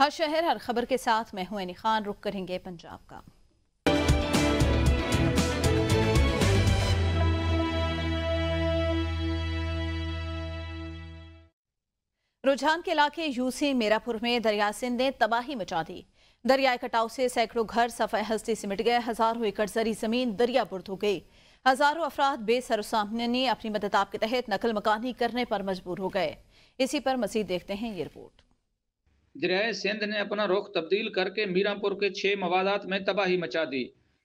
हर शहर हर खबर के साथ मैं हूं एनी खान। रुक करेंगे पंजाब का। रुझान के इलाके यूसी मीरापुर में दरिया सिंध ने तबाही मचा दी। दरियाए कटाव से सैकड़ों घर सफ़े हस्ती सिमट गए। हजारों एकड़ जरी जमीन दरिया बुर्द हो गई। हजारों अफराद बेसरसामनी अपनी मदद के तहत नकल मकानी करने पर मजबूर हो गए। इसी पर मजीद देखते हैं ये रिपोर्ट। दरियाए सिंध ने अपना रुख तब्दील करके मीरापुर के 6 मवादात में तबाही मचा दी।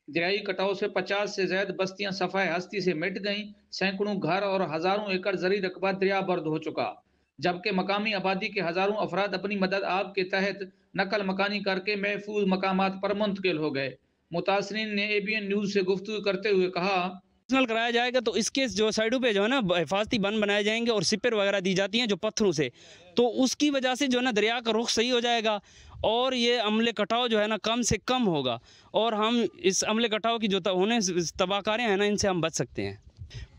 दरियाई कटाव से 50 से ज्यादा बस्तियां सफाए हस्ती से मिट गईं। सैकड़ों घर और हजारों एकड़ जरी रकबा दरिया बर्द हो चुका, जबकि मकामी आबादी के हजारों अफराद अपनी मदद आप के तहत नकल मकानी करके महफूज मकामात पर मुंतकिल हो गए। मुतासरीन ने ABN न्यूज से गुफ्तगू करते हुए कहा, कराया जाएगा तो इसके जो साइडों पे जो है ना हिफाजती बंद बनाए जाएंगे और सिपर वगैरह दी जाती हैं जो पत्थरों से, तो उसकी वजह से जो है ना दरिया का रुख सही हो जाएगा और ये अमले कटाव जो है ना कम से कम होगा और हम इस अमले कटाव की जो होने तबाहकारें हैं ना इनसे हम बच सकते हैं।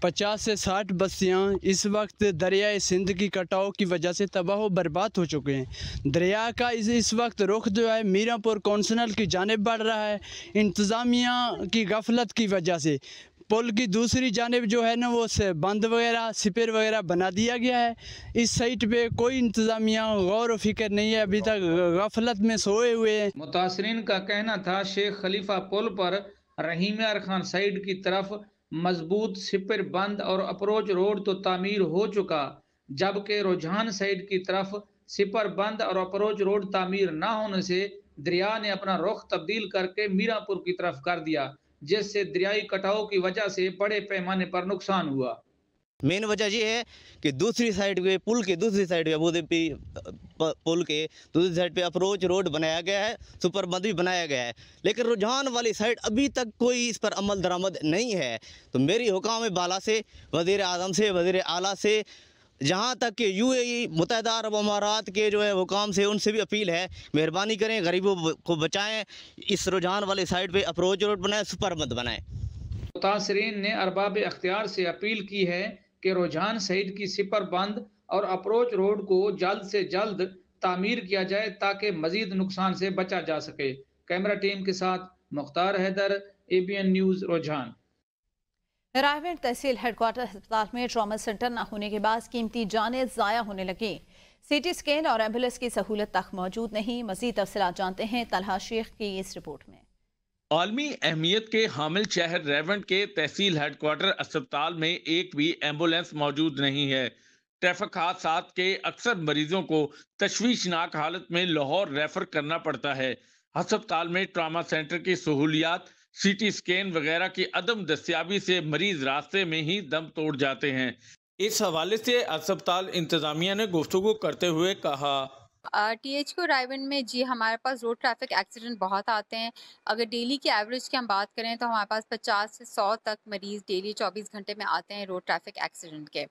50 से 60 बस्तियाँ इस वक्त दरियाए सिंध की कटाव की वजह से तबाह व बर्बाद हो चुके हैं। दरिया का इस वक्त रुख जो है मीरापुर कौंसनल की जानिब बढ़ रहा है। इंतज़ामिया की गफलत की वजह से पुल की दूसरी जानिब जो है ना वो बंद वगैरह सिपर वगैरह बना दिया गया है। इस साइट पे कोई इंतज़ामिया गौर व फिक्र नहीं है, अभी तक गफलत में सोए हुए हैं। मुतासरीन का कहना था शेख खलीफा पुल पर रहीम यार खान साइड की तरफ मजबूत सिपर बंद और अप्रोच रोड तो तामीर हो चुका, जबकि रुझान साइड की तरफ सिपर बंद और अप्रोच रोड तामीर ना होने से दरिया ने अपना रुख तब्दील करके मीरापुर की तरफ कर दिया, जिससे दरियाई कटाव की वजह से बड़े पैमाने पर नुकसान हुआ। मेन वजह ये है कि दूसरी साइड पे पुल के दूसरी साइड पे पुल के दूसरी साइड पे अप्रोच रोड बनाया गया है, सुपर बंद भी बनाया गया है, लेकिन रुझान वाली साइड अभी तक कोई इस पर अमल दरामद नहीं है। तो मेरी हुकाम बाला से, वज़ीर आज़म से, वज़ीर आला से, जहाँ तक कि UAE मुत्तहिदा अरब अमारात के जो है हुकाम से, उनसे भी अपील है मेहरबानी करें, गरीबों को बचाएं, इस रुझान वाली साइड पे अप्रोच रोड बनाएं, सुपर बंद बनाएं। मुतासरीन ने अरबाब अख्तियार से अपील की है कि रुझान साइड की सिपर बंद और अप्रोच रोड को जल्द से जल्द तामीर किया जाए ताकि मजीद नुकसान से बचा जा सके। कैमरा टीम के साथ मुख्तार हैदर, ABN न्यूज रुझान। रायगढ़ तहसील हेडक्वार्टर अस्पताल में ट्रॉमा सेंटर न होने के बाद कीमती जानें ज़ाया होने लगी। CT स्कैन और एम्बुलेंस की सहूलत तक मौजूद नहीं। मजीद तफसीलात जानते हैं तलहा शेख की इस रिपोर्ट में। आलमी अहमियत के हामिल शहर रेवंड के तहसील हेडक्वार्टर अस्पताल में एक भी एम्बुलेंस मौजूद नहीं है। ट्रैफिक हादसात के अक्सर मरीजों को तशवीशनाक हालत में लाहौर रेफर करना पड़ता है। अस्पताल में ट्रामा सेंटर की सहूलियात, CT स्कैन वगैरह की अदम दस्तियाबी से मरीज रास्ते में ही दम तोड़ जाते हैं। इस हवाले से अस्पताल इंतजामिया ने गुफ्तगू करते हुए कहा, THQ रायवन में जी हमारे पास रोड ट्रैफिक एक्सीडेंट बहुत आते हैं। अगर डेली की एवरेज की हम बात करें तो हमारे पास 50 से 100 तक मरीज़ डेली 24 घंटे में आते हैं रोड ट्रैफिक एक्सीडेंट के।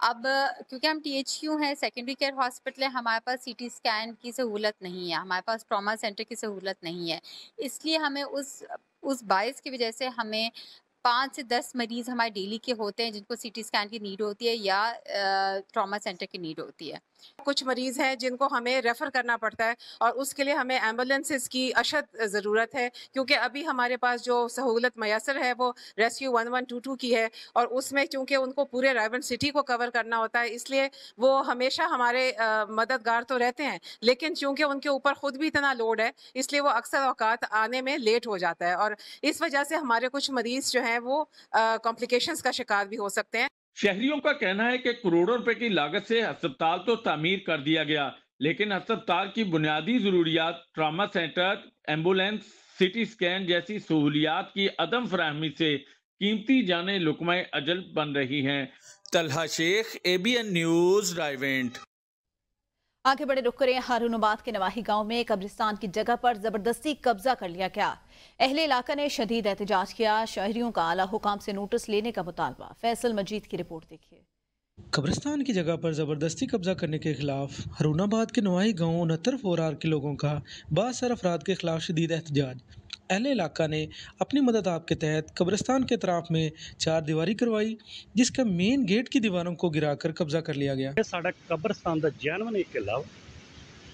अब क्योंकि हम THQ हैं, सेकेंडरी केयर हॉस्पिटल है, हमारे पास CT स्कैन की सहूलत नहीं है, हमारे पास ट्रॉमा सेंटर की सहूलत नहीं है, इसलिए हमें उस बायस की वजह से हमें 5 से 10 मरीज़ हमारे डेली के होते हैं जिनको CT स्कैन की नीड होती है या ट्रॉमा सेंटर की नीड होती है। कुछ मरीज़ हैं जिनको हमें रेफ़र करना पड़ता है और उसके लिए हमें एम्बुलेंसेस की अशद ज़रूरत है, क्योंकि अभी हमारे पास जो सहूलत मैसर है वो रेस्क्यू 1122 की है और उसमें चूँकि उनको पूरे रायवन सिटी को कवर करना होता है, इसलिए वो हमेशा हमारे मददगार तो रहते हैं, लेकिन चूँकि उनके ऊपर ख़ुद भी इतना लोड है इसलिए वो अक्सर औकात आने में लेट हो जाता है और इस वजह से हमारे कुछ मरीज़ जो हैं वो कॉम्प्लिकेशंस का शिकार भी हो सकते हैं। शहरियों का कहना है कि करोड़ों रुपए की लागत से अस्पताल तो तामीर कर दिया गया, लेकिन अस्पताल की बुनियादी जरूरियात, trauma centre, ambulance, CT scan जैसी सहूलियात की अदम फराहमी से कीमती जानें लुक़्मा अजल बन रही हैं। Talha Sheikh, ABN news, Raiwind. आगे बड़े रुख करें। हारूनाबाद के नवाही गांव में कब्रिस्तान की जगह पर जबरदस्ती कब्जा कर लिया गया। अहले इलाका ने शदीद एहतजाज किया। शहरियों का आला हुकाम से नोटिस लेने का मुतालबा। फैसल मजीद की रिपोर्ट देखिए। कब्रिस्तान की जगह पर जबरदस्ती कब्जा करने के खिलाफ हारूनाबाद के नवाही गांव 69 4R के लोगों का बासर अफराद के खिलाफ शदीद एहतजाज। अहले इलाका ने अपनी मदद आपके तहत कब्रिस्तान के तरफ में 4 दीवारी करवाई, जिसका मेन गेट की दीवारों को गिराकर कब्जा कर लिया गया। साडा कब्रिस्तान दा जैनवन एक किला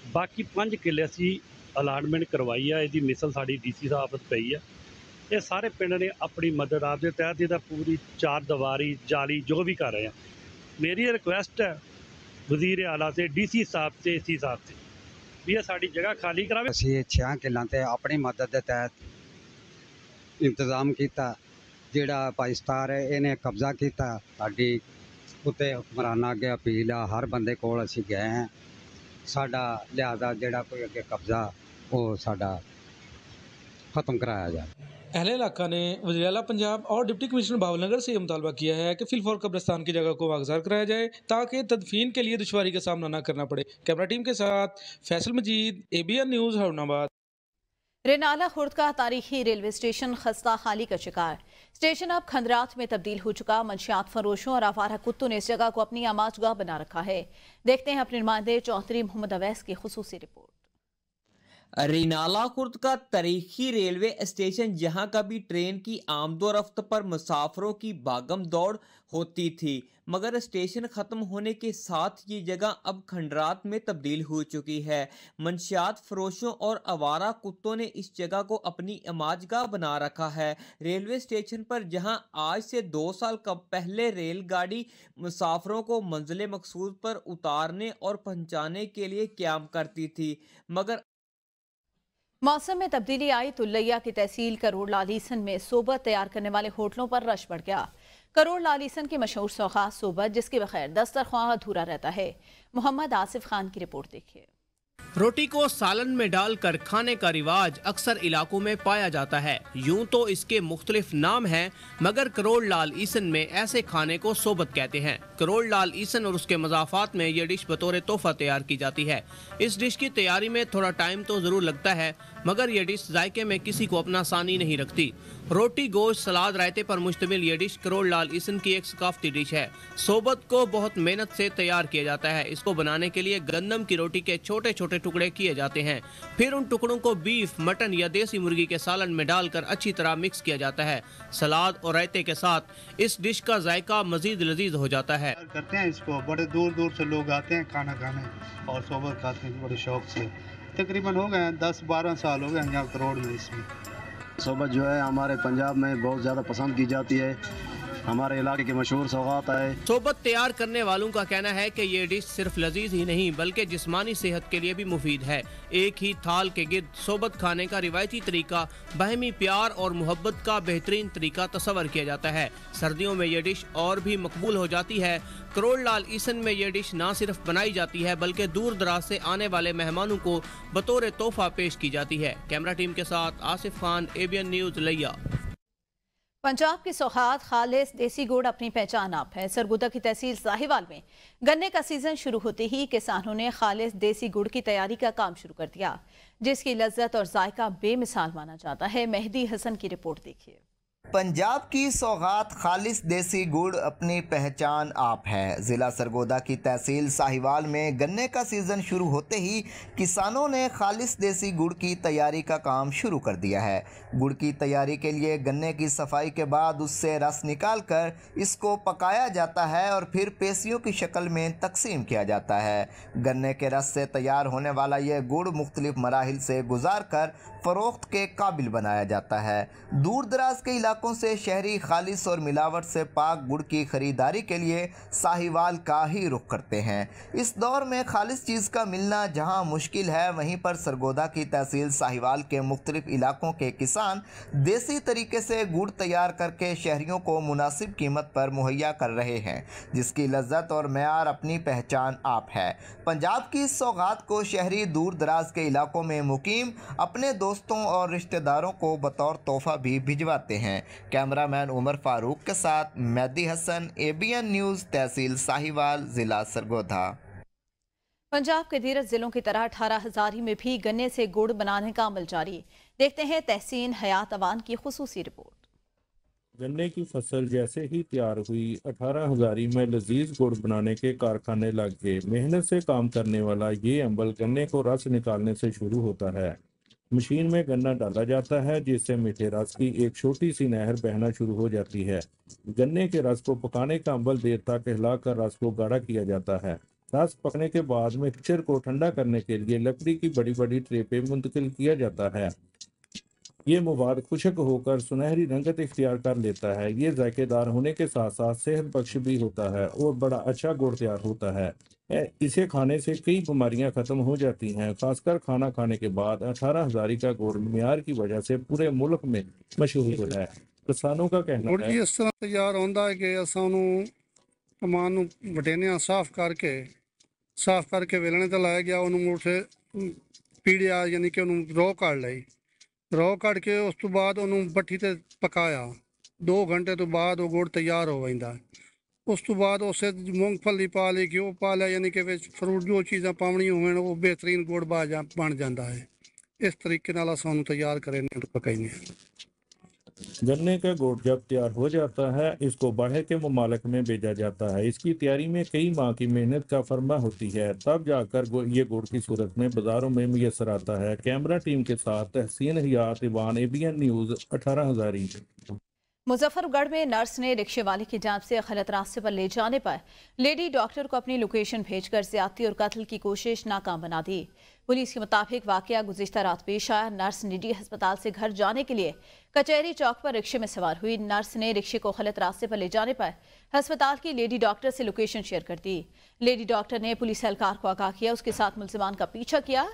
बाकी 5 किले असी अलाटमेंट करवाई है, इसकी मिसल साड़ी DC साहब पई है। ये सारे पिंड ने अपनी मदद आपके तहत ਇਹਦਾ पूरी चार दीवारी जाली जो भी कर रहे हैं। मेरी रिक्वेस्ट है वजीर आला से, DC साहब से, AC साहब से भी ये साड़ी जगह खाली करावे। ਅਸੀਂ 6 ਕਿੱਲਾਂ ਤੇ ਆਪਣੀ ਮਦਦ ਦੇ ਤਹਿਤ ਇੰਤਜ਼ਾਮ ਕੀਤਾ। ਜਿਹੜਾ ਪਾਕਿਸਤਾਨ ਹੈ ਇਹਨੇ ਕਬਜ਼ਾ ਕੀਤਾ ਸਾਡੀ ਉੱਤੇ ਹੁਕਮਰਾਨਾਂ ਅੱਗੇ ਅਪੀਲ ਆ, ਹਰ ਬੰਦੇ ਕੋਲ ਅਸੀਂ ਗਏ ਹਾਂ। ਸਾਡਾ ਲਿਹਾਜ਼ਾ ਜਿਹੜਾ ਕੋਈ ਅੱਗੇ ਕਬਜ਼ਾ ਉਹ ਸਾਡਾ ख़त्म कराया जाए। अहले इलाका ने वज़ीर आला पंजाब और डिप्टी कमिश्नर भावनगर से मुतालबा किया है कि फिलफौर कब्रिस्तान की जगह को वागजार कराया जाए ताकि तदफीन के लिए दुश्वारी का सामना न करना पड़े। कैमरा टीम के साथ फैसल मजीद, ABN न्यूज़, हरुणाबाद। रेनाला खुर्द का तारीखी रेलवे स्टेशन खस्ता हाली का शिकार। स्टेशन अब खंदरात में तब्दील हो चुका। मंशियात फरोशों और आवारा कुत्तों ने इस जगह को अपनी आमाजगाह बना रखा है। देखते हैं अपने नुमाइंदे चौधरी मोहम्मद अवैस की खुसूसी रिपोर्ट। रेनाला खुर्द का तारीखी रेलवे स्टेशन जहां कभी ट्रेन की आमदोरफ्त पर मुसाफरों की भागम दौड़ होती थी, मगर स्टेशन ख़त्म होने के साथ ये जगह अब खंडरात में तब्दील हो चुकी है। मंशियात फरोशों और आवारा कुत्तों ने इस जगह को अपनी अमाजगाह बना रखा है। रेलवे स्टेशन पर जहां आज से 2 साल पहले रेलगाड़ी मुसाफरों को मंजिल मकसूद पर उतारने और पहुंचाने के लिए क़याम करती थी, मगर मौसम में तब्दीली आई तो लिया की तहसील करोड़ लालीसन में सोबत तैयार करने वाले होटलों पर रश बढ़ गया। करोड़ लालीसन की मशहूर सौगात सोबत, जिसके बगैर दस्तरख्वां अधूरा रहता है। मोहम्मद आसिफ खान की रिपोर्ट देखिए। रोटी को सालन में डालकर खाने का रिवाज अक्सर इलाकों में पाया जाता है। यूं तो इसके मुख्तलिफ नाम हैं, मगर करोड़ लाल ईसन में ऐसे खाने को सोबत कहते हैं। करोड़ लाल ईसन और उसके मज़ाफ़ात में ये डिश बतौर तोहफ़ा तैयार की जाती है। इस डिश की तैयारी में थोड़ा टाइम तो ज़रूर लगता है, मगर यह डिश जायके में किसी को अपना सानी नहीं रखती। रोटी, गोश्त, सलाद, रायते पर मुश्तमिल ये डिश करोड़ लाल ईसन की एक सकाफती डिश है। सोबत को बहुत मेहनत से तैयार किया जाता है। इसको बनाने के लिए गंदम की रोटी के छोटे छोटे टुकड़े किए जाते हैं। फिर उन टुकड़ों को बीफ, मटन या देसी मुर्गी के सालन में डालकर अच्छी तरह मिक्स किया जाता है। सलाद और रायते के साथ इस डिश का जायका मजीद लजीज हो जाता है। करते हैं इसको, बड़े दूर दूर से लोग आते हैं खाना खाने और सोबत खाते हैं बड़े शौक से। तकरीबन हो गए 10-12 साल हो गए यहाँ करोड़ में। इसमें सोबत जो है हमारे पंजाब में बहुत ज़्यादा पसंद की जाती है, हमारे इलाके की मशहूर सौगात है। सोबत तैयार करने वालों का कहना है कि ये डिश सिर्फ लजीज ही नहीं बल्कि जिस्मानी सेहत के लिए भी मुफीद है। एक ही थाल के गिर्द सोबत खाने का रिवायती तरीका बाहमी प्यार और मोहब्बत का बेहतरीन तरीका तस्वर किया जाता है। सर्दियों में ये डिश और भी मकबूल हो जाती है। करोड़ लाल ईसन में ये डिश ना सिर्फ बनाई जाती है बल्कि दूर दराज से आने वाले मेहमानों को बतौर तोहफा पेश की जाती है। कैमरा टीम के साथ आसिफ खान, ABN न्यूज़, लिया। पंजाब की सौगात खालिस देसी गुड़ अपनी पहचान आप है। सरगोदा की तहसील साहिवाल में गन्ने का सीजन शुरू होते ही किसानों ने खालिस देसी गुड़ की तैयारी का काम शुरू कर दिया, जिसकी लज्जत और जायका बेमिसाल माना जाता है। मेहदी हसन की रिपोर्ट देखिए। पंजाब की सौगात खालिस देसी गुड़ अपनी पहचान आप है। ज़िला सरगोदा की तहसील साहिवाल में गन्ने का सीज़न शुरू होते ही किसानों ने खालिस देसी गुड़ की तैयारी का काम शुरू कर दिया है। गुड़ की तैयारी के लिए गन्ने की सफाई के बाद उससे रस निकाल कर इसको पकाया जाता है और फिर पेशियों की शक्ल में तकसीम किया जाता है। गन्ने के रस से तैयार होने वाला यह गुड़ मुख्तलिफ मराहिल से गुजार कर फ़रोख्त के काबिल बनाया जाता है। दूर दराज के इलाकों से शहरी खालिस और मिलावट से पाक गुड़ की ख़रीदारी के लिए साहिवाल का ही रुख करते हैं। इस दौर में खालिस चीज़ का मिलना जहां मुश्किल है, वहीं पर सरगोदा की तहसील साहिवाल के मुख्तलिफ इलाकों के किसान देसी तरीके से गुड़ तैयार करके शहरियों को मुनासिब कीमत पर मुहैया कर रहे हैं, जिसकी लज्जत और मेयार अपनी पहचान आप है। पंजाब की इस सौगात को शहरी दूर दराज के इलाकों में मुकीम अपने दोस्तों और रिश्तेदारों को बतौर तोहफा भी भिजवाते हैं। कैमरामैन उमर फारूक के साथ मेहदी हसन, ABN न्यूज़, तहसील साहिवाल, ज़िला सरगोदा। पंजाब के दीरज जिलों की तरह 18 हज़ारी में भी गन्ने से गुड़ बनाने का अमल जारी। देखते हैं तहसीन हयात अवान की खुसूसी रिपोर्ट। गन्ने की फसल जैसे ही तैयार हुई, 18 हज़ारी में लजीज गुड़ बनाने के कारखाने लग गए। मेहनत से काम करने वाला ये अमल गन्ने को रस निकालने से शुरू होता है। मशीन में गन्ना डाला जाता है, जिससे मीठे रस की एक छोटी सी नहर बहना शुरू हो जाती है। गन्ने के रस को पकाने का अमल देर तक हिलाकर रस को गाढ़ा किया जाता है। रस पकने के बाद मिक्सचर को ठंडा करने के लिए लकड़ी की बड़ी बड़ी ट्रे पे मुंतकिल किया जाता है। ये मवाद खुश्क होकर सुनहरी रंगत इख्तियार कर लेता है। ये जायकेदार होने के साथ साथ सेहत बख्श भी होता है और बड़ा अच्छा गुड़ तैयार होता है। इसे खाने से कई बीमारियां खत्म हो जाती हैं। खासकर खाना खाने के बाद 18 हज़ारी का गुड़ मियार की वजह से पूरे मुल्क में मशहूर है। किसानों का कहना गुड़ है जी इस तरह तैयार होता है कि असानू कमान वटेनिया साफ करके वेलने ते लाया गया, उन्होंने उसे पीड़िया यानी कि उन्होंने रौ काट लाई। रौ कट के उस तो बाद उन्होंने भट्ठी ते पकाया। 2 घंटे तो बाद वो गुड़ तैयार हो जाता है। उस तो बाद उसे मूंगफली पा ली, घ्यो पा लिया, यानी कि फ्रूट जो चीज़ा पावनी होवे वो बेहतरीन गुड़ बन जाता है। इस तरीके नाल सानू तैयार करें पकाइने। गन्ने का गुड़ जब तैयार हो जाता है इसको बाहर के ममालिक में भेजा जाता है। इसकी तैयारी में कई माह की मेहनत का फरमा होती है, तब जाकर ये गुड़ की सूरत में बाजारों में मुयसर आता है। कैमरा टीम के साथ तहसीन हयात इवान, ABN न्यूज़ 18 हज़ारी। मुजफ्फरगढ़ में नर्स ने रिक्शे वाले की जांच से गलत रास्ते पर ले जाने पर लेडी डॉक्टर को अपनी लोकेशन भेजकर ज्यादती और कत्ल की कोशिश नाकाम बना दी। पुलिस के मुताबिक वाकया गुज़िश्ता रात पेश आया। नर्स निजी अस्पताल से घर जाने के लिए कचहरी चौक पर रिक्शे में सवार हुई। नर्स ने रिक्शे को गलत रास्ते पर ले जाने पर अस्पताल की लेडी डॉक्टर से लोकेशन शेयर कर दी। लेडी डॉक्टर ने पुलिस एहलकार को आगाह किया, उसके साथ मुल्जिमान का पीछा किया।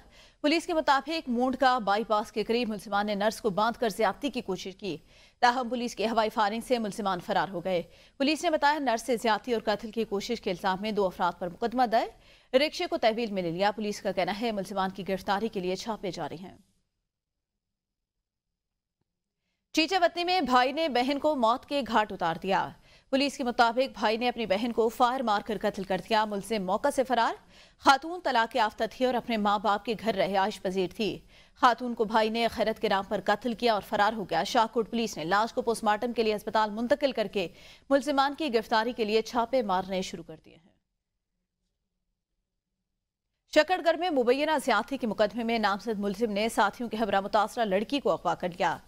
पुलिस के मुताबिक मूंड का बाईपास के करीब मुल्जिमान ने नर्स को बांधकर ज्यादती की कोशिश की। ताहम पुलिस की हवाई फायरिंग से मुल्जिमान फरार हो गए। पुलिस ने बताया नर्स से ज्यादती और कत्ल की कोशिश के इल्जाम में 2 अफराद पर मुकदमा दर्ज। रिक्शे को तहवील में ले लिया। पुलिस का कहना है मुल्जिमान की गिरफ्तारी के लिए छापे जारी हैं। चीचावतनी में भाई ने बहन को मौत के घाट उतार दिया। पुलिस के मुताबिक भाई ने अपनी बहन को फायर मारकर कत्ल कर दिया। मुलजिम मौका से फरार। खातून तलाक याफ्ता थी और अपने माँ बाप के घर रिहाइश पजीर थी। खातून को भाई ने खैरत के नाम पर कत्ल किया और फरार हो गया। शाहकोट पुलिस ने लाश को पोस्टमार्टम के लिए अस्पताल मुंतकिल करके मुलजिमान की गिरफ्तारी के लिए छापे मारने शुरू कर दिए हैं। शकरगढ़ में मुबैना ज्यादती के मुकदमे में नामजद मुलजिम ने साथियों के हमरा मुतासरा लड़की को अगवा कर लिया।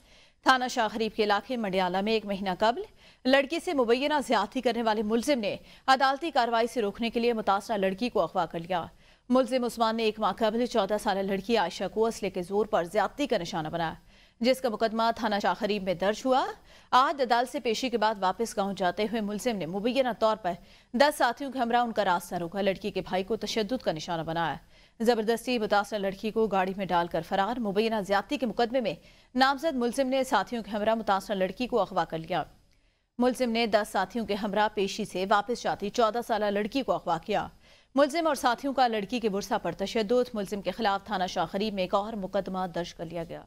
थाना शाह गरीब के इलाके मंडियाला में 1 महीना कबल लड़की से मुबैना ज्यादती करने वाले मुलजिम ने अदालती कार्रवाई से रोकने के लिए मुतासरा लड़की को अगवा कर लिया। मुलजिम उस्मान ने 1 माह कबल 14 साल लड़की आयशा को असले के जोर पर ज्यादती का निशाना बनाया, जिसका मुकदमा थाना शाह गरीब में दर्ज हुआ। आज अदालत से पेशी के बाद वापस गांव जाते हुए मुलजिम ने मुबैना तौर पर 10 साथियों के हमरा उनका रास्ता रोका। लड़की के भाई को तशद्दुद का निशाना बनाया। जबरदस्ती मुतासरा लड़की को गाड़ी में डालकर फरार। मुबैना ज्यादती के मुकदमे में नामजद मुलजिम ने साथियों के हमरा मुतासरा लड़की को अगवा कर लिया। मुलजिम ने 10 साथियों के हमरा पेशी से वापस जाती 14 साल लड़की को अगवा किया। मुलजिम और साथियों का लड़की के बुरसा पर तशद्दुद। मुलजिम के खिलाफ थाना शाह गरीब में एक और मुकदमा दर्ज कर लिया गया।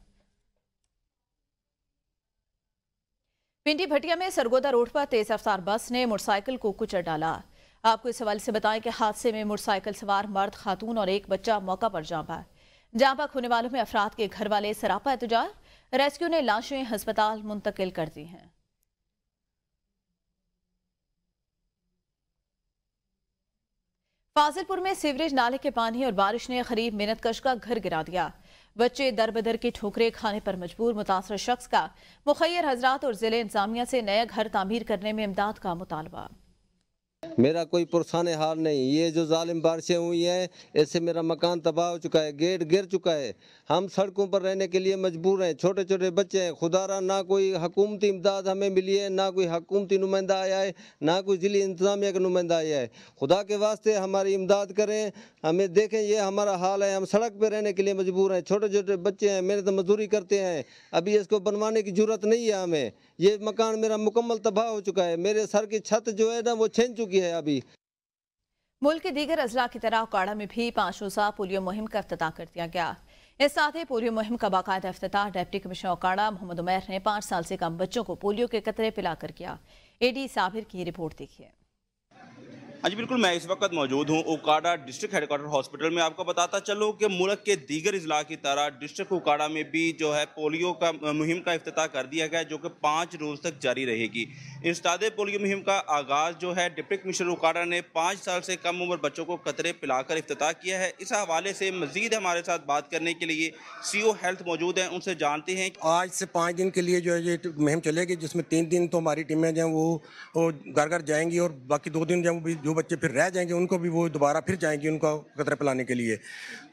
पिंडी भटिया में सरगोदा रोड पर तेज रफ्तार बस ने मोटरसाइकिल को कुचल डाला। आपको इस हवाले से बताएं कि हादसे में मोटरसाइकिल सवार मर्द, खातून और एक बच्चा मौका पर जाँ बहा। जाँ बहक होने वालों में अफराद के घर वाले सरापा एहतजाज। रेस्क्यू ने लाशें अस्पताल मुंतकिल कर दी हैं। फाजिलपुर में सीवरेज नाले के पानी और बारिश ने गरीब मेहनतकश का घर गिरा दिया। बच्चे दर बदर की ठोकरें खाने पर मजबूर। मुतासर शख्स का मुखैर हजरात और जिले इंतजामिया से नया घर तामीर करने में इमदाद का मुतालबा। मेरा कोई पुरसान हाल नहीं। ये जो जालिम बारिशें हुई हैं इससे मेरा मकान तबाह हो चुका है, गेट गिर चुका है। हम सड़कों पर रहने के लिए मजबूर हैं। छोटे छोटे बच्चे हैं। खुदारा ना कोई हुकूमती इमदाद हमें मिली है, ना कोई हुकूमती नुमाइंदा आया है, ना कोई जिली इंतजामिया का नुमाइंदा आया है। खुदा के वास्ते हमारी इमदाद करें, हमें देखें। ये हमारा हाल है, हम सड़क पर रहने के लिए मजबूर हैं। छोटे छोटे बच्चे हैं, मेहनत मजदूरी करते हैं। अभी इसको बनवाने की जरूरत नहीं है हमें। ये मकान मेरा मुकम्मल तबाह हो चुका है। मेरे सर की छत जो है ना वो छिन चुकी है। अभी मुल्क के दीगर अजला की तरह काड़ा में भी 5 रोज़ा पोलियो मुहिम का इफ्तिताह कर दिया गया। इस साथ ही पोलियो मुहिम का बाकायदा इफ्तिताह डिप्टी कमिश्नर काड़ा मोहम्मद उमैर ने 5 साल से कम बच्चों को पोलियो के कतरे पिलाकर किया। AD साबिर की रिपोर्ट देखिए। जी बिल्कुल, मैं इस वक्त मौजूद हूँ उकाड़ा डिस्ट्रिक्ट हेडक्वार्टर हॉस्पिटल में। आपको बताता चलूँ कि मुल्क के दीगर इजला की तरह डिस्ट्रिक्ट उकाड़ा में भी जो है पोलियो का मुहिम का इफ्तिताह कर दिया गया, जो कि 5 रोज़ तक जारी रहेगी। इंसदादे पोलियो मुहिम का आगाज़ जो है डिप्टी कमिश्नर उकाड़ा ने 5 साल से कम उम्र बच्चों को कतरे पिलाकर इफ्तिताह किया है। इस हवाले से मज़ीद हमारे साथ बात करने के लिए CO हेल्थ मौजूद हैं, उनसे जानते हैं। आज से 5 दिन के लिए जो है ये मुहिम चलेगी, जिसमें 3 दिन तो हमारी टीमें जो हैं वो घर घर जाएंगी और बाकी 2 दिन जो जो बच्चे फिर रह जाएंगे उनको भी वो दोबारा फिर जाएंगे उनको कतरा पिलाने के लिए।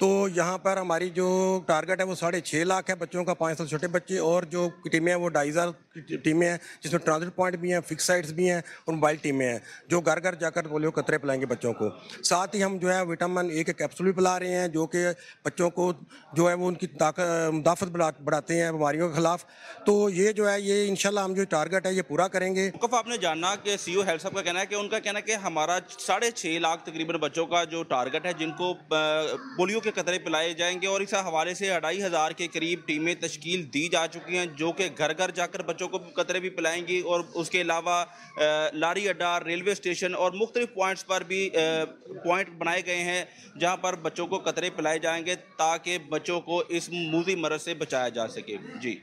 तो यहाँ पर हमारी जो टारगेट है वो 6.5 लाख है बच्चों का, 5 साल छोटे बच्चे, और जो टीमें हैं वो 2,500 टीमें हैं, जिसमें ट्रांजिट पॉइंट भी हैं, फिक्स साइट्स भी हैं और मोबाइल टीमें हैं जो घर घर जाकर पोलियो कतरे पिलाएंगे बच्चों को। साथ ही हम जो है विटामिन ए के कैप्सूल भी पिला रहे हैं जो कि बच्चों को जो है वो उनकी मुदाफ़त बढ़ाते हैं बीमारियों के खिलाफ। तो ये जो है ये इंशाल्लाह हम जो टारगेट है ये पूरा करेंगे। आपने जाना कि सीईओ हेल्थ साहब का कहना है कि उनका कहना है कि हमारा 6.5 लाख तकरीबन बच्चों का जो टारगेट है जिनको पोलियो के कतरे पिलाए जाएंगे, और इस हवाले से 2,500 के करीब टीमें तश्कील दी जा चुकी हैं जो कि घर घर जाकर बच्चों को कतरे भी पिलाएंगी। और उसके अलावा लारी अड्डा, रेलवे स्टेशन और मुख्तलिफ पॉइंट्स पर भी पॉइंट बनाए गए हैं जहाँ पर बच्चों को कतरे पिलाए जाएंगे ताकि बच्चों को इस मूजी मरज से बचाया जा सके। जी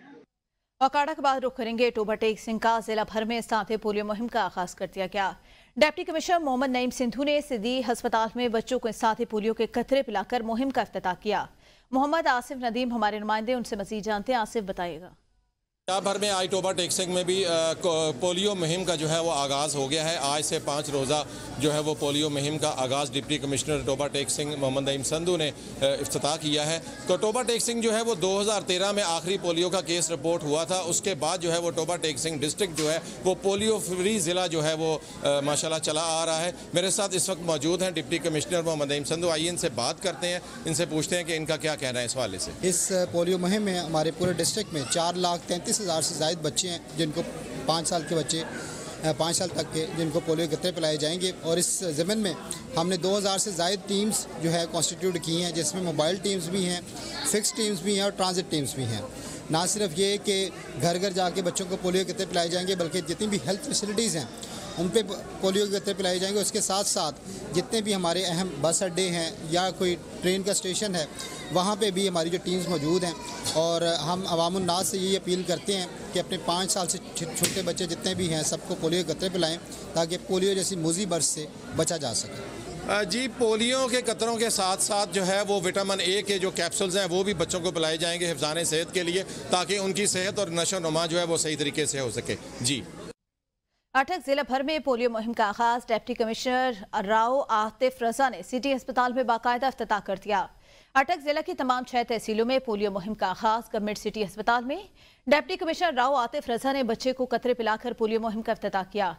अखाड़ा के बाद रुख करेंगे टोबा टेक सिंह का। जिला भर में साथे पोलियो मुहिम का आगाज कर दिया गया। डिप्टी कमिश्नर मोहम्मद नईम सिंधु ने सिद्दी अस्पताल में बच्चों को साथे पोलियो के कतरे पिलाकर मुहिम का इफ्तिताह किया। मोहम्मद आसिफ नदीम हमारे नुमाइंदे, उनसे मजीद जानते हैं। आसिफ बताइएगा। यहाँ भर में आई टोबा टेक्सिंग में भी पोलियो मुहिम का जो है वो आगाज़ हो गया है। आज से 5 रोज़ा जो है वो पोलियो मुहिम का आगाज़ डिप्टी कमिश्नर टोबा टेक्सिंग मोहम्मद नईम संधू ने इफ्तिताह किया है। तो टोबा टेक्सिंग जो है वो 2013 में आखिरी पोलियो का केस रिपोर्ट हुआ था। उसके बाद जो है वो टोबा टेक्सिंग डिस्ट्रिक्ट जो है वो पोलियो फ्री ज़िला जो है वो माशाल्लाह चला आ रहा है। मेरे साथ इस वक्त मौजूद हैं डिप्टी कमिश्नर मोहम्मद नईम संधू। आइए इनसे बात करते हैं, इनसे पूछते हैं कि इनका क्या कहना है इस हवाले से। इस पोलियो मुहिम में हमारे पूरे डिस्ट्रिक्ट में 4,33,000 से ज़ायद बच्चे हैं जिनको 5 साल के बच्चे 5 साल तक के जिनको पोलियो कतरे पिलाए जाएंगे। और इस ज़मीन में हमने 2,000 से ज़ायद टीम्स जो है कॉन्स्टिट्यूट की हैं, जिसमें मोबाइल टीम्स भी हैं, फिक्स टीम्स भी हैं और ट्रांजिट टीम्स भी हैं। ना सिर्फ ये कि घर घर जाके बच्चों को पोलियो कतरे पिलाए जाएंगे बल्कि जितनी भी हेल्थ फैसिलिटीज़ हैं उन पे पोलियो के कतरे पिलाए जाएंगे। उसके साथ साथ जितने भी हमारे अहम बस अड्डे हैं या कोई ट्रेन का स्टेशन है वहाँ पे भी हमारी जो टीम्स मौजूद हैं। और हम अवामुन नास से यही अपील करते हैं कि अपने 5 साल से छोटे बच्चे जितने भी हैं सबको पोलियो के कतरे पिलाएं ताकि पोलियो जैसी मूजी बर्स से बचा जा सके। जी पोलियो के कतरों के साथ साथ जो है वो विटामिन ए के जो कैप्सूल्स हैं वो भी बच्चों को पिलाए जाएंगे हिफ्ज़ाने सेहत के लिए, ताकि उनकी सेहत और नशो नुमा जो है वो सही तरीके से हो सके। जी अटक जिला भर में पोलियो मुहिम का आगाज डिप्टी कमिश्नर राव आतिफ रजा ने सिटी अस्पताल में बाकायदा इफ्तिताह कर दिया। अटक जिला की तमाम 6 तहसीलों में पोलियो मुहिम का आगाज गवर्नमेंट सिटी अस्पताल में डिप्टी कमिश्नर राव आतिफ रजा ने बच्चे को कतरे पिलाकर पोलियो मुहिम का इफ्तिताह किया।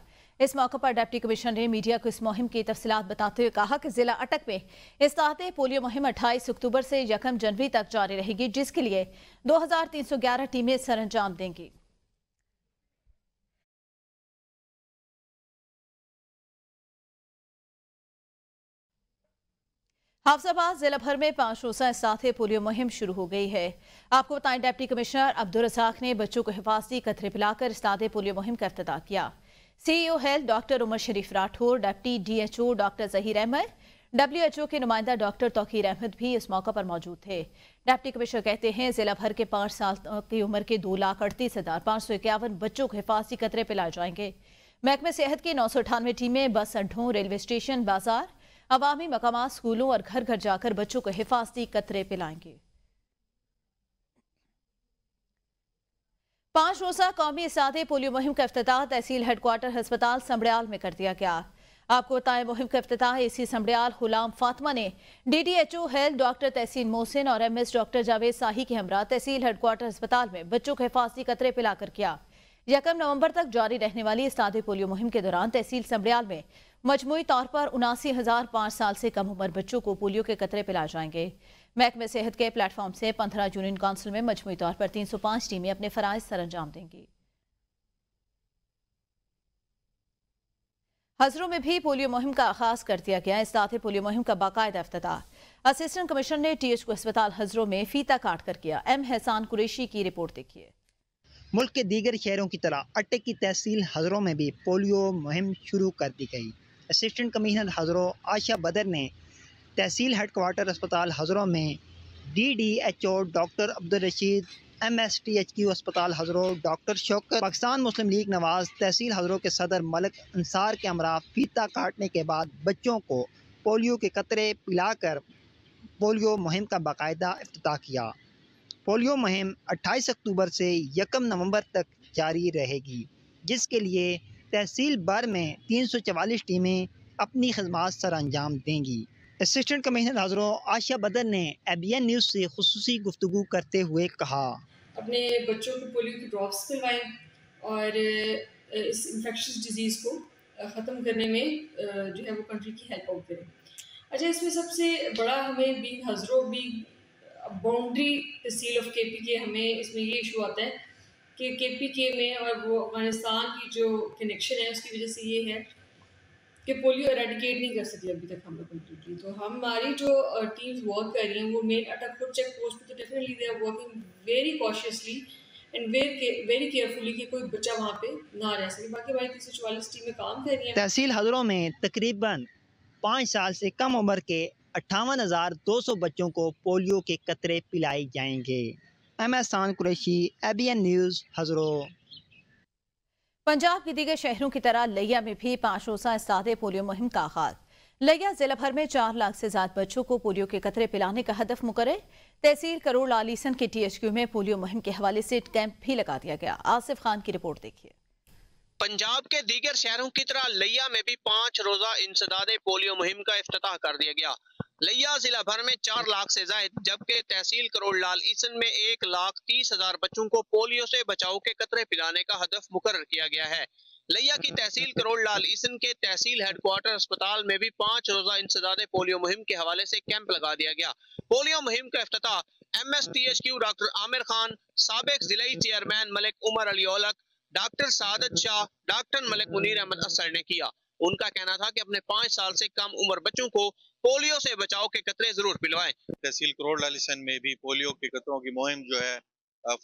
इस मौके पर डिप्टी कमिश्नर ने मीडिया को इस मुहिम की तफसीलात बताते हुए कहा कि जिला अटक में इस तहत पोलियो मुहिम 28 अक्टूबर से 1 जनवरी तक जारी रहेगी, जिसके लिए 2311 टीमें सरअंजाम देंगी। हाफिजाबाद जिला भर में 5 रोज़ा साथे पोलियो मुहिम शुरू हो गई है। आपको बताएं डिप्टी कमिश्नर अब्दुल रज़ाक ने बच्चों को हिफाजती कतरे पिलाकर साथे पोलियो मुहिम का इफ्तिताह किया। CEO health doctor Umar Sharif Rathore, deputy DHO doctor Zaheer Ahmed, WHO के नुमाइंदा डॉक्टर तौकीर अहमद भी इस मौका पर मौजूद थे। डिप्टी कमिश्नर कहते हैं जिला भर के 5 साल की उम्र के 2,38,551 बच्चों को हिफाजती कतरे पिलाए जाएंगे। महकमे सेहत की 998 टीमें बस अड्डों, रेलवे स्टेशन, बाजार, अवामी मकामात, स्कूलों और घर घर जाकर बच्चों को हिफाजती कतरे पिलाएंगे। 5 रोज़ा कौमी साथे पोलियो मुहिम का इफ्तिताह तहसील हेडक्वार्टर अस्पताल समड़ियाल में कर दिया गया। आपको बताएं मुहिम का इफ्तिताह एसी समड़ियाल गुलाम फातिमा ने डीडीएचओ हेल्थ डॉक्टर तहसीन मोहसिन और एमएस डॉक्टर जावेद शाही के हमरा तहसील हेडक्वार्टर अस्पताल में बच्चों को हिफाजती कतरे पिलाकर किया। 1 नवंबर तक जारी रहने वाली इस साथे पोलियो मुहिम के दौरान तहसील समड़ियाल में मजमूई तौर पर 79,000 5 साल से कम उम्र बच्चों को पोलियो के कतरे पिलाए जाएंगे। महकमे सेहत के प्लेटफॉर्म से 15 यूनियन काउंसिल में मजमूई तौर पर 305 टीमें अपने फराइज सरअंजाम देंगी। हजरों में भी पोलियो मुहिम का आगाज कर दिया गया। इस साथे पोलियो मुहिम का बाकायदा इफ्तिताह असिस्टेंट कमिश्नर ने टीएचओ अस्पताल हजरों में फीता काट कर किया। एम हसान कुरैशी की रिपोर्ट देखिए। मुल्क के दीगर शहरों की तरह अटक की तहसील हजरों में भी पोलियो मुहिम शुरू कर दी गई। असिस्टेंट कमिश्नर हजरों आशा बदर ने तहसील हेडक्वार्टर अस्पताल हजरों में डीडीएचओ डॉक्टर अब्दुल रशीद, MSTHQ अस्पताल हजरों डॉक्टर शौकत, पाकिस्तान मुस्लिम लीग नवाज तहसील हजरों के सदर मलिक अंसार के हमरा फीता काटने के बाद बच्चों को पोलियो के कतरे पिलाकर पोलियो मुहिम का बाकायदा इफ्तिताह किया। पोलियो मुहिम 28 अक्टूबर से 1 नवंबर तक जारी रहेगी, जिसके लिए तहसील भर में 344 टीमें अपनी खदमात सर अंजाम देंगी। असिस्टेंट कमिश्नर हज़रों आशा बदर ने ABN न्यूज़ से खुसूसी गुफ्तगू करते हुए कहा, अपने बच्चों को पोलियो की ड्रॉप्स पिलवाएं और इस इन्फेक्शस डिजीज़ को ख़त्म करने में जो है वो कंट्री की हेल्प आउट करें। अच्छा, इसमें सबसे बड़ा हमें being Hazro being boundary tehsil of KPK हमें इसमें ये इशू आता है कि KPK में और वो अफ़गानिस्तान की जो कनेक्शन है उसकी वजह से ये है कि पोलियो एरेडिकेट नहीं कर सके अभी तक हम लोग कम्प्लीटली। तो हमारी जो टीम्स वर्क कर रही हैं वो मेन अटकपुर चेक पोस्ट पे तो definitely they are working very cautiously and very carefully कि कोई बच्चा वहाँ पे ना रह सके। बाकी हमारी 344 टीमें काम कर रही हैं। तहसील हज़रों में तकरीबन 5 साल से कम उम्र के 58,200 बच्चों को पोलियो के कतरे पिलाए जाएंगे। एहसान कुरैशी, ABN न्यूज़, हज़रों। पंजाब के दीगर शहरों की तरह लिया में भी 5 रोज़ा इस्तादे पोलियो मुहिम का आगाज। लिया जिला भर में 4 लाख से ज्यादा बच्चों को पोलियो के कतरे पिलाने का हदफ मुकर्रर। तहसील करोड़ लालीसन के THQ में पोलियो मुहिम के हवाले से कैंप भी लगा दिया गया। आसिफ खान की रिपोर्ट देखिए। पंजाब के दीगर शहरों की तरह लिया में भी 5 रोजा इंसदादे पोलियो मुहिम का इफ्तिताह कर दिया गया। लिया जिला भर में 4 लाख से जायद जबकि तहसील करोड़ लाल ईसन में 1,30,000 बच्चों को पोलियो से बचाव के कतरे पिलाने का हदफ मुकर्रर किया गया है। लिया की तहसील करोड़ लाल ईसन के तहसील हेडक्वार्टर अस्पताल में भी 5 रोजा इंसदादे पोलियो मुहिम के हवाले से कैंप लगा दिया गया। पोलियो मुहिम का इफ्तिताह MSTHQ डॉक्टर आमिर खान, साबिक जिलाई चेयरमैन मलिक उमर अली औलक, डॉक्टर सादत शाह, डॉक्टर मलिक मुनीर अहमद असर ने किया। उनका कहना था कि अपने 5 साल से कम उम्र बच्चों को पोलियो से बचाव के कतरे जरूर पिलवाएं। तहसील करोड़ लालिसन में भी पोलियो के कतरों की मुहिम जो है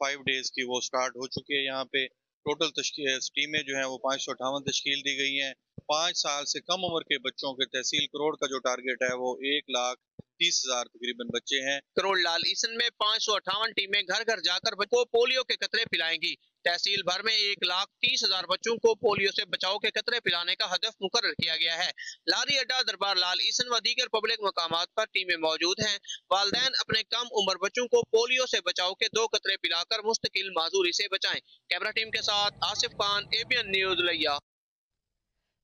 5 डेज की वो स्टार्ट हो चुकी है। यहाँ पे टोटल टीमें जो हैं वो 558 तश्कील दी गई हैं। 5 साल से कम उम्र के बच्चों के तहसील करोड़ का जो टारगेट है वो 1,30,000 तकरीबन बच्चे हैं। करोड़ लाल ईसन में 558 टीमें घर घर जाकर बच्चों को पोलियो के कतरे पिलाएंगी। तहसील भर में 1,30,000 बच्चों को पोलियो से बचाव के कतरे पिलाने का हदफ मुकर्रर किया गया है। लारी अड्डा, दरबार लाल ईसन व दीगर पब्लिक मकामात पर टीमें मौजूद हैं। वालिदैन अपने कम उम्र बच्चों को पोलियो से बचाव के 2 कतरे पिलाकर मुस्तकिल माजूरी से बचाएं। कैमरा टीम के साथ आसिफ खान, ABN न्यूज़, लिया।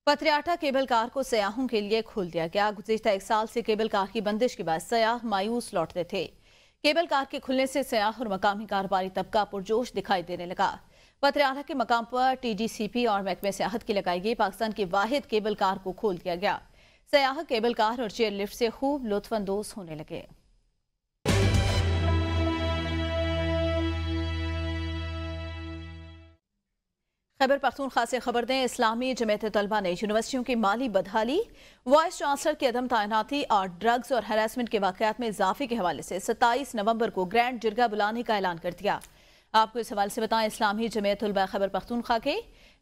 पत्रियाटा केबल कार को सयाहों के लिए खोल दिया गया। गुज़िश्ता 1 साल से केबल कार की बंदिश के बाद सयाह मायूस लौटते थे। केबल कार के खुलने से सयाह और मकामी कारोबारी तबका पुरजोश दिखाई देने लगा। पत्रियाटा के मकाम पर TDCP और महकमे सियाहत की लगाई गई पाकिस्तान की वाहिद केबल कार को खोल दिया गया। सयाह केबल कार और चेयर लिफ्ट से खूब लुत्फानंदोज होने लगे। खैबर पख्तूनख्वा से खबर दें, इस्लामी जमात तलबा ने यूनिवर्सिटियों की माली बदहाली, वाइस चांसलर की अदम तैनाती और ड्रग्स और हरासमेंट के वाकयात में इजाफे के हवाले से 27 नवंबर को ग्रैंड जिरगा बुलाने का ऐलान कर दिया। आपको इस हवाले से बताएं, इस्लामी जमात तलबा खैबर पख्तूनख्वा के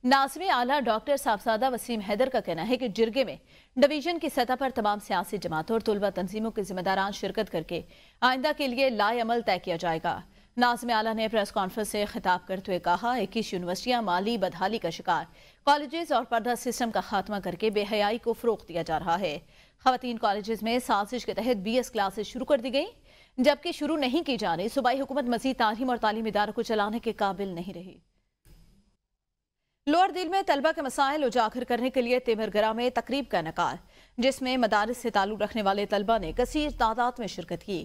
नाज़िम आला डॉक्टर साहबजादा वसीम हैदर का कहना है कि जिरगे में डिवीजन की सतह पर तमाम सियासी जमातों और तलबा तंजीमों के जिम्मेदारान शिरकत करके आइंदा के लिए लाएअमल तय किया जाएगा। नाज़िम आला ने प्रेस कॉन्फ्रेंस से खिताब करते हुए कहा, 21 यूनिवर्सिटियां माली बदहाली का शिकार, कॉलेजेस और पर्दा सिस्टम का खात्मा करके बेहयाई को फरोग दिया जा रहा है। खवातीन कॉलेजेस में साजिश के तहत BS क्लासेस शुरू कर दी गई, जबकि शुरू नहीं की जा रही सूबाई हुकूमत मजीद तालीम और तालीमी इदारों को चलाने के काबिल नहीं रही। लोअर दिल में तलबा के मसाइल उजागर करने के लिए तेमरगरा में तकरीब का इनेकार, जिसमें मदारिस से ताल्लुक रखने वाले तलबा ने कसीर तादाद में शिरकत की।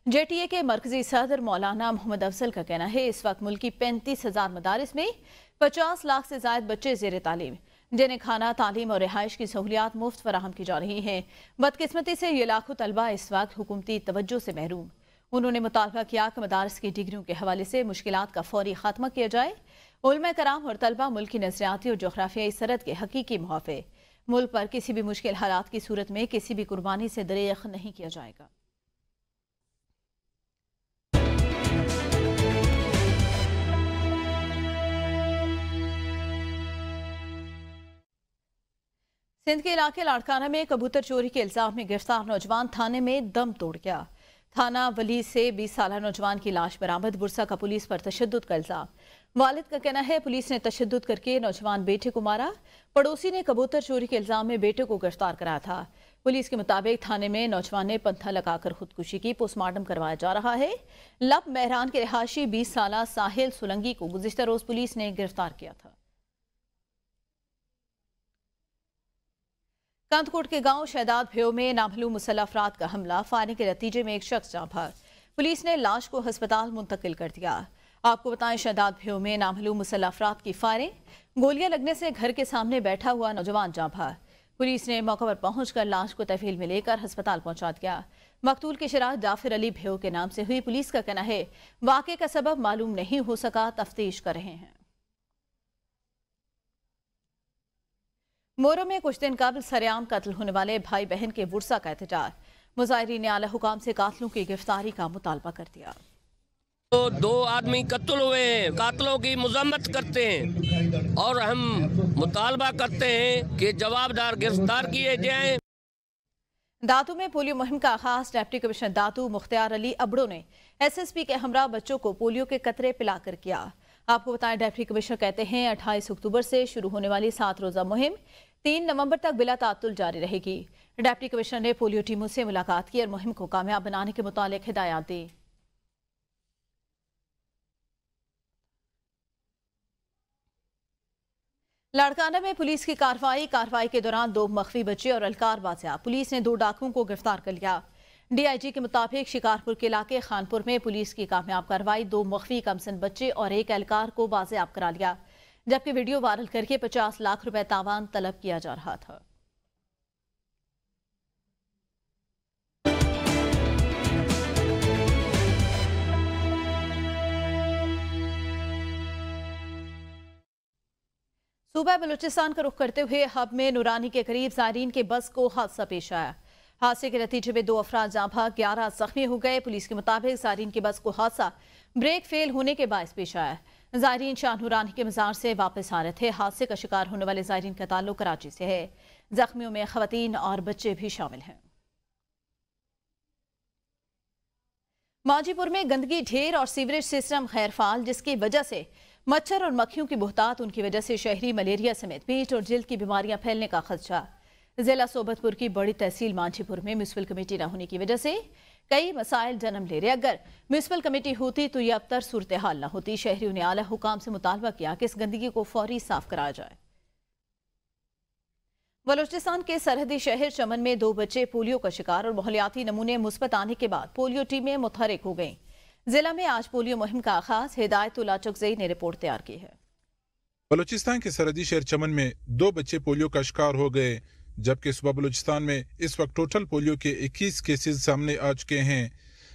JTA के मरकजी सदर मौलाना मोहम्मद अफजल का कहना है, इस वक्त मुल्क की 35,000 मदारिस में 50 लाख से ज्यादा बच्चे ज़ेर तालीम, जिन्हें खाना, तालीम और रिहाइश की सहूलियात मुफ्त फराहम की जा रही हैं। बदकिस्मती से ये लाखों तलबा इस वक्त हुकूमती तवज्जो से महरूम। उन्होंने मुतालबा किया कि मदारिस की डिग्रियों के हवाले से मुश्किलात का फौरी खात्मा किया जाए। उलमा कराम और तलबा मुल्क की नजरियाती और जोग्राफियाई सरहद के हकीकी मुहाफ़े। मुल्क पर किसी भी मुश्किल हालात की सूरत में किसी भी कुर्बानी से दरेख नहीं किया जाएगा। सिंध के इलाके लाड़काना में कबूतर चोरी के इल्जाम में गिरफ्तार नौजवान थाने में दम तोड़ गया। थाना वली से 20 साल नौजवान की लाश बरामद। बुरसा का पुलिस पर तशद्दुद का इल्जाम। वालिद का कहना है, पुलिस ने तशद्दुद करके नौजवान बेटे को मारा। पड़ोसी ने कबूतर चोरी के इल्जाम में बेटे को गिरफ्तार कराया था। पुलिस के मुताबिक थाने में नौजवान ने पंथा लगाकर खुदकुशी की। पोस्टमार्टम करवाया जा रहा है। लब मेहरान के रिहायशी 20 साल साहिल सुलंगी को गुज़िश्ता रोज पुलिस ने गिरफ्तार किया था। कंदकोट के गांव शहदाद भेव में नामालूम मुसल्लह अफराद का हमला, फायरिंग के नतीजे में एक शख्स जाँ बहक। पुलिस ने लाश को अस्पताल मुंतकिल कर दिया। आपको बताएं, शहदाद भेव में नामालूम मुसल्लह अफराद की फायरिंग, गोलियां लगने से घर के सामने बैठा हुआ नौजवान जाँ बहक। पुलिस ने मौके पर पहुंचकर लाश को तहवील में लेकर अस्पताल पहुंचा दिया। मकतूल की शराहत जाफिर अली भेव के नाम से हुई। पुलिस का कहना है वाक़े का सबब मालूम नहीं हो सका, तफ्तीश कर रहे हैं। मोरो में कुछ दिन कबल सरेआम कत्ल होने वाले भाई बहन के वुरसा का एहतजाज, मुजाहिरीन ने आला हुकाम से कातलों की गिरफ्तारी का मुतालबा कर दिया। तो 2 आदमी कत्ल हुए हैं, कातलों की मजम्मत करते हैं और हम मुतालबा करते हैं कि जवाबदार गिरफ्तार किए जाएं। दातू में पोलियो मुहिम का आगाज, डिप्टी कमिश्नर दातू मुख्तियार अली अबड़ो ने SSP के हमरा बच्चों को पोलियो के कतरे पिलाकर किया। आपको बताएं, डिप्टी कमिश्नर कहते हैं 28 अक्टूबर से शुरू होने वाली 7 रोजा मुहिम 3 नवंबर तक बिला तातुल जारी रहेगी। डिप्टी कमिश्नर ने पोलियो टीमों से मुलाकात की और मुहिम को कामयाब बनाने के मुतालिक हिदायत दी। लाड़काना में पुलिस की कार्रवाई के दौरान 2 मख्फी बच्चे और अलकार बाजियाब। पुलिस ने 2 डाकुओं को गिरफ्तार कर लिया। DIG के मुताबिक शिकारपुर के इलाके खानपुर में पुलिस की कामयाब कार्रवाई 2 मख्फी कमसन बच्चे और 1 एहलकार को बाजियाब करा लिया, जबकि वीडियो वायरल करके 50 लाख रुपए तावान तलब किया जा रहा था। सूबा बलूचिस्तान का रुख करते हुए हब में नूरानी के करीब ज़ायरीन के बस को हादसा पेश आया। हादसे के नतीजे में 2 अफराद जाँ बहक, 11 जख्मी हो गए। पुलिस के मुताबिक ज़ायरीन के बस को हादसा ब्रेक फेल होने के बायस पेश आया। ज़ायरीन शाह नूरानी के मज़ार से वापस आ रहे थे। हादसे का शिकार होने वाले ज़ायरीन का ताल्लुक कराची से है। जख्मियों में ख़वातीन और बच्चे भी शामिल हैं। माजीपुर में गंदगी ढेर और सीवरेज सिस्टम गैरफाल, जिसकी वजह से मच्छर और मक्खियों की बहुतात, उनकी वजह से शहरी मलेरिया समेत पेट और जिल्द की बीमारियां फैलने का खदशा। जिला सोबतपुर की बड़ी तहसील मांझीपुर में म्यूनसिपल कमेटी न होने की वजह से कई मसाइल जन्म ले रहे। अगर म्यूनसिपल कमेटी होती तो यह अबतर सूरत हाल न होती। शहरियों ने आला हुकाम से मुतालबा किया कि इस गंदगी को फौरी साफ कराया जाए। बलूचिस्तान के सरहदी शहर चमन में 2 बच्चे पोलियो का शिकार और माहौलियाती नमूने मुस्बत आने के बाद पोलियो टीमें मुतहरिक हो गईं। जिला में आज पोलियो मुहिम का आगाज, हिदायतुल्लाह चकजई ने रिपोर्ट तैयार की है। बलूचिस्तान के सरहदी शहर चमन में 2 बच्चे पोलियो का शिकार हो गए, जबकि सूबा बलूचिस्तान में इस वक्त टोटल पोलियो के 21 केसेस सामने आ चुके हैं।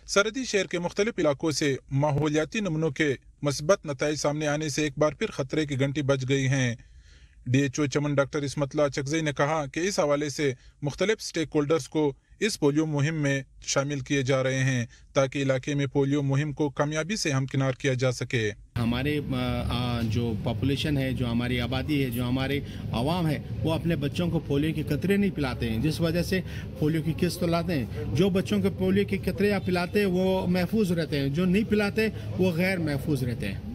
सरहदी शहर के मुख्तलिफ इलाकों से माहौलियाती नमूनों के मस्बत नताइज सामने आने से एक बार फिर खतरे की घंटी बज गई हैं। DHO चमन डॉक्टर इस्मतुल्लाह चकजई ने कहा कि इस हवाले से मुख्तलिफ स्टेक होल्डर्स को इस पोलियो मुहिम में शामिल किए जा रहे हैं, ताकि इलाके में पोलियो मुहिम को कामयाबी से हमकिनार किया जा सके। हमारे जो पॉपुलेशन है, जो हमारी आबादी है, जो हमारे आवाम है, वो अपने बच्चों को पोलियो के कतरे नहीं पिलाते हैं, जिस वजह से पोलियो की किस्त तो लाते हैं। जो बच्चों को पोलियो के कतरे आप पिलाते हैं वो महफूज रहते हैं, जो नहीं पिलाते वो गैर महफूज रहते हैं।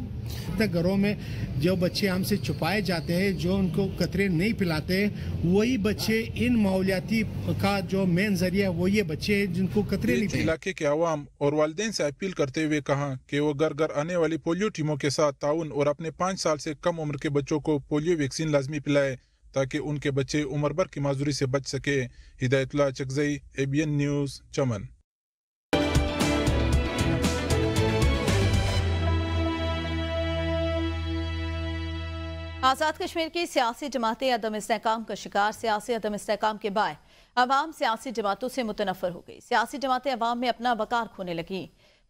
घरों में जो बच्चे हमसे छुपाए जाते हैं, जो उनको कतरे नहीं पिलाते, वही बच्चे इन माहौलियाती का जो मेन जरिया वो ये बच्चे हैं जिनको कतरे नहीं। इलाके के आवाम और वालिदैन से अपील करते हुए कहा कि वो घर घर आने वाली पोलियो टीमों के साथ ताउन और अपने 5 साल से कम उम्र के बच्चों को पोलियो वैक्सीन लाजमी पिलाए, ताकि उनके बच्चे उम्र भर की माजूरी से बच सके। हिदायतुल्लाह चकजई, ABN न्यूज़, चमन। आज़ाद कश्मीर की सियासी जमातें अदम इस्तेहकाम का शिकार। सियासी अदम इस्तेहकाम के बाद अवाम सियासी जमातों से मुतनफ़र हो गई। सियासी जमातें अवाम में अपना वकार खोने लगी।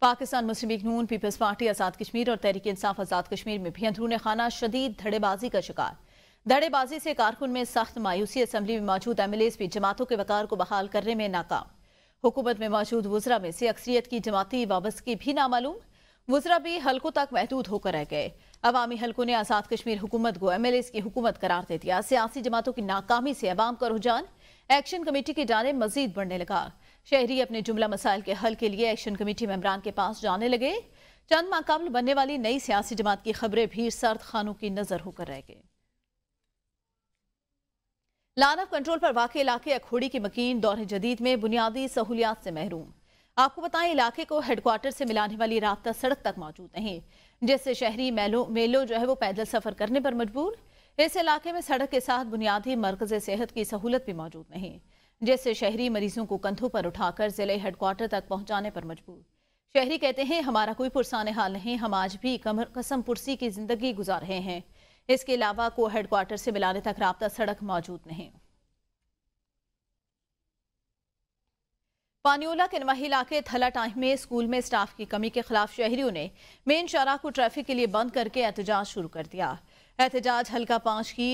पाकिस्तान मुस्लिम लीग नून, पीपल्स पार्टी आज़ाद कश्मीर और तहरीक इंसाफ आज़ाद कश्मीर में भी अंदरूनी खाना शदीद धड़ेबाजी का शिकार। धड़ेबाजी से कारकुन में सख्त मायूसी। असम्बली में मौजूद MLAs भी जमातों के वकार को बहाल करने में नाकाम। हुकूमत में मौजूद वज़रा में से अक्सरियत की जमाती वाबस्तगी भी नामालूम। वज़रा भी हल्कों तक महदूद होकर रह गए। अवामी हल्कों ने आज़ाद कश्मीर हुकूमत को MLAs की हुकूमत करार दे दिया। सियासी जमातों की नाकामी से अवाम का रुझान एक्शन कमेटी की जानिब मजीद बढ़ने लगा। शहरी अपने जुमला मसाइल के हल के लिए एक्शन कमेटी मेंबरान के पास जाने लगे। चंद माह कबल बनने वाली नई सियासी जमात की खबरें भी सर्द खानों की नजर होकर रह गए। लान ऑफ कंट्रोल पर वाक़ इलाके अखोड़ी की मकीन दौर जदीद में बुनियादी सहूलियात से महरूम। आपको बताएं, इलाके को हेडक्वार्टर से मिलाने वाली राब्ता सड़क तक मौजूद नहीं, जिससे शहरी मेलों जो है वो पैदल सफर करने पर मजबूर। इस इलाके में सड़क के साथ बुनियादी मरकज़ सेहत की सहूलत भी मौजूद नहीं, जिससे शहरी मरीजों को कंधों पर उठाकर जिले हेडक्वार्टर तक पहुंचाने पर मजबूर। शहरी कहते हैं, हमारा कोई पुरसाने हाल नहीं, हम आज भी कसम पुरसी की जिंदगी गुजार रहे हैं। इसके अलावा को हेडक्वार्टर से मिलाने तक राब्ता सड़क मौजूद नहीं। पानियोला के नवाही इलाके थला टाइम में स्कूल में स्टाफ की कमी के खिलाफ शहरियों ने मेन शाहराह को ट्रैफिक के लिए बंद करके एहतजाज शुरू कर दिया। एहतजाज हल्का 5 की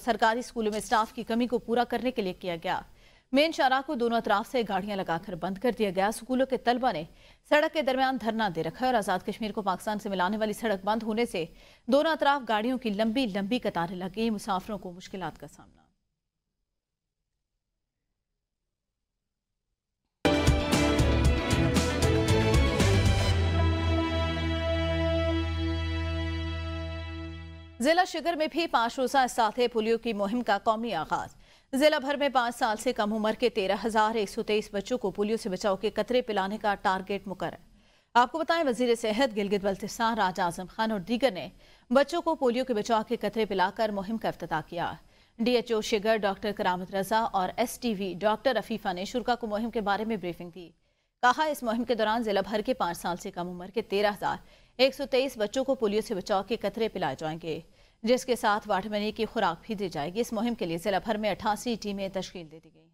सरकारी स्कूलों में स्टाफ की कमी को पूरा करने के लिए किया गया। मेन शाहराह को दोनों अतराफ से गाड़ियां लगाकर बंद कर दिया गया। स्कूलों के तलबा ने सड़क के दरमियान धरना दे रखा और आज़ाद कश्मीर को पाकिस्तान से मिलाने वाली सड़क बंद होने से दोनों अतराफ गाड़ियों की लंबी लंबी कतारें लगी। मुसाफिरों को मुश्किलात का सामना। जिला शिगर में भी 5 रोजा साथे पोलियो की मुहिम का कौमी आगाज। जिला भर में 5 साल से कम उम्र के 13,123 बच्चों को पोलियो से बचाव के कतरे पिलाने का टारगेट मुकर्रर। आपको बताएं, वजीर सेहत गिलगित बल्तिस्तान राजा आजम खान और दीगर ने बच्चों को पोलियो के बचाव के कतरे पिलाकर मुहिम का इफ्तिताह किया। DHO शिगर डॉक्टर करामत रजा और STV डॉक्टर रफीफा ने शुरा को मुहिम के बारे में ब्रीफिंग दी। कहा, इस मुहिम के दौरान जिला भर के 5 साल से कम उम्र के 13,123 बच्चों को पोलियो से बचाव के कतरे पिलाए जाएंगे, जिसके साथ वाटरमनी की खुराक भी दी जाएगी। इस मुहिम के लिए जिला भर में 88 टीमें तश्कील दे दी गई।